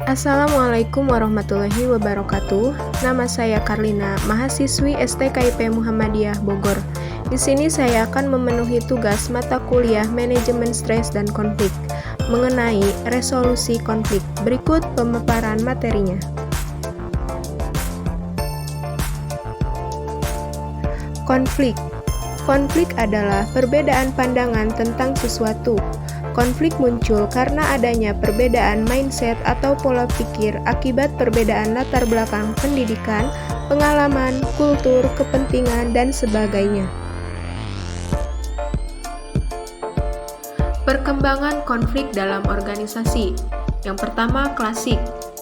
Assalamualaikum warahmatullahi wabarakatuh. Nama saya Karlina, mahasiswi STKIP Muhammadiyah Bogor. Di sini saya akan memenuhi tugas mata kuliah Manajemen Stres dan Konflik mengenai resolusi konflik. Berikut pemaparan materinya. Konflik. Konflik adalah perbedaan pandangan tentang sesuatu. Konflik muncul karena adanya perbedaan mindset atau pola pikir akibat perbedaan latar belakang pendidikan, pengalaman, kultur, kepentingan, dan sebagainya. Perkembangan konflik dalam organisasi. Yang pertama, klasik,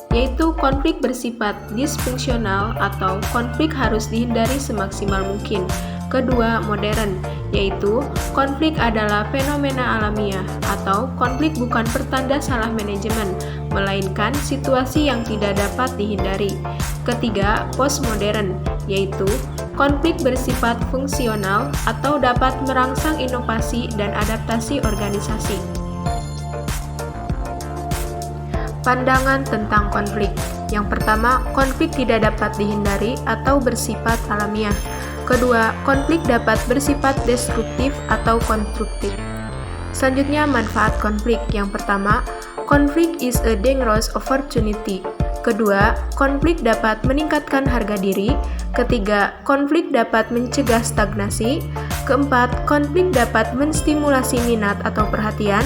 yaitu konflik bersifat disfungsional atau konflik harus dihindari semaksimal mungkin. Kedua, modern, yaitu konflik adalah fenomena alamiah atau konflik bukan pertanda salah manajemen, melainkan situasi yang tidak dapat dihindari. Ketiga, postmodern, yaitu konflik bersifat fungsional atau dapat merangsang inovasi dan adaptasi organisasi. Pandangan tentang konflik. Yang pertama, konflik tidak dapat dihindari atau bersifat alamiah. Kedua, konflik dapat bersifat destruktif atau konstruktif. Selanjutnya, manfaat konflik. Yang pertama, konflik is a dangerous opportunity. Kedua, konflik dapat meningkatkan harga diri. Ketiga, konflik dapat mencegah stagnasi. Keempat, konflik dapat menstimulasi minat atau perhatian.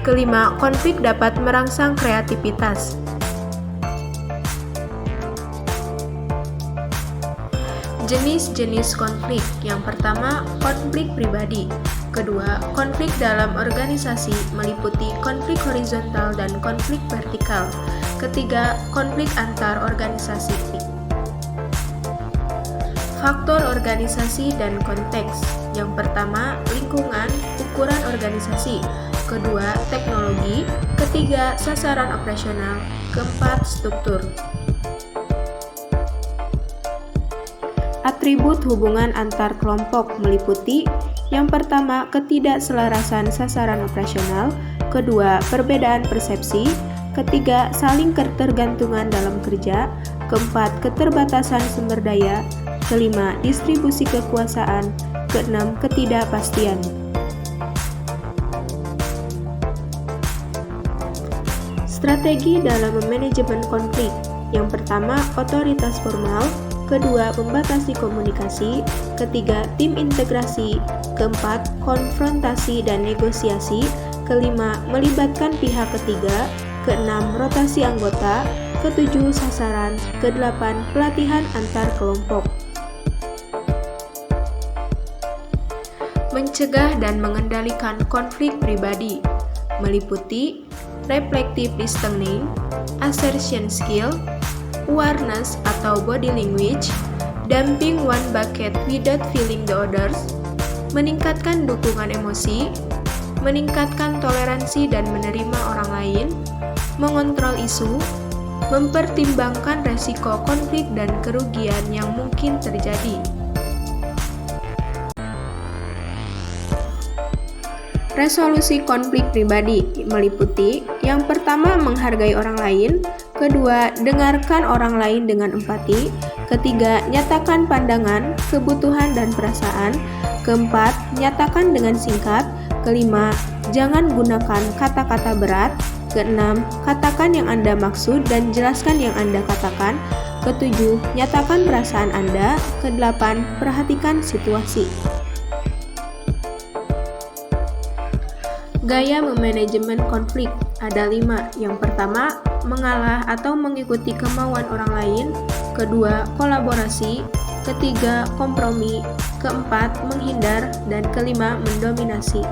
Kelima, konflik dapat merangsang kreativitas. Jenis-jenis konflik. Yang pertama, konflik pribadi. Kedua, konflik dalam organisasi meliputi konflik horizontal dan konflik vertikal. Ketiga, konflik antar organisasi. Faktor organisasi dan konteks. Yang pertama, lingkungan, ukuran organisasi. Kedua, teknologi. Ketiga, sasaran operasional. Keempat, struktur. Atribut hubungan antar kelompok meliputi: yang pertama, ketidakselarasan sasaran operasional. Kedua, perbedaan persepsi. Ketiga, saling ketergantungan dalam kerja. Keempat, keterbatasan sumber daya. Kelima, distribusi kekuasaan. Keenam, ketidakpastian. Strategi dalam manajemen konflik. Yang pertama, otoritas formal. Kedua, membatasi komunikasi. Ketiga, tim integrasi. Keempat, konfrontasi dan negosiasi. Kelima, melibatkan pihak ketiga. Keenam, rotasi anggota. Ketujuh, sasaran. Kedelapan, pelatihan antar kelompok. Mencegah dan mengendalikan konflik pribadi meliputi reflective listening, assertion skill, awareness atau body language, dumping one bucket without feeling the others, meningkatkan dukungan emosi, meningkatkan toleransi dan menerima orang lain, mengontrol isu, mempertimbangkan resiko konflik dan kerugian yang mungkin terjadi. Resolusi konflik pribadi meliputi: yang pertama, menghargai orang lain. Kedua, dengarkan orang lain dengan empati. Ketiga, nyatakan pandangan, kebutuhan, dan perasaan. Keempat, nyatakan dengan singkat. Kelima, jangan gunakan kata-kata berat. Keenam, katakan yang Anda maksud dan jelaskan yang Anda katakan. Ketujuh, nyatakan perasaan Anda. Kedelapan, perhatikan situasi. Gaya memanajemen konflik ada 5. Yang pertama, mengalah atau mengikuti kemauan orang lain. Kedua, kolaborasi. Ketiga, kompromi. Keempat, menghindar. Dan kelima, mendominasi.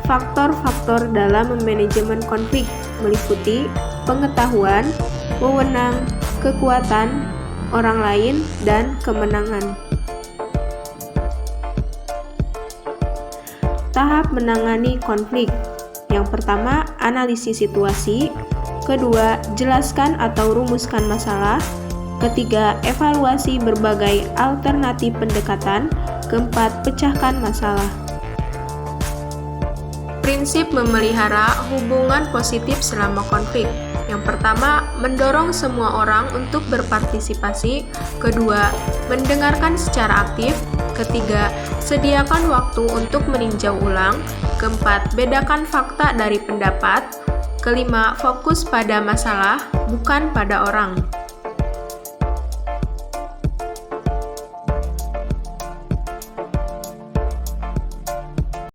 Faktor-faktor dalam manajemen konflik meliputi pengetahuan, wewenang, kekuatan orang lain, dan kemenangan. Tahap menangani konflik. Yang pertama, analisis situasi. Kedua, jelaskan atau rumuskan masalah. Ketiga, evaluasi berbagai alternatif pendekatan. Keempat, pecahkan masalah. Prinsip memelihara hubungan positif selama konflik. Yang pertama, mendorong semua orang untuk berpartisipasi. Kedua, mendengarkan secara aktif. Ketiga, sediakan waktu untuk meninjau ulang. Keempat, bedakan fakta dari pendapat. Kelima, fokus pada masalah, bukan pada orang.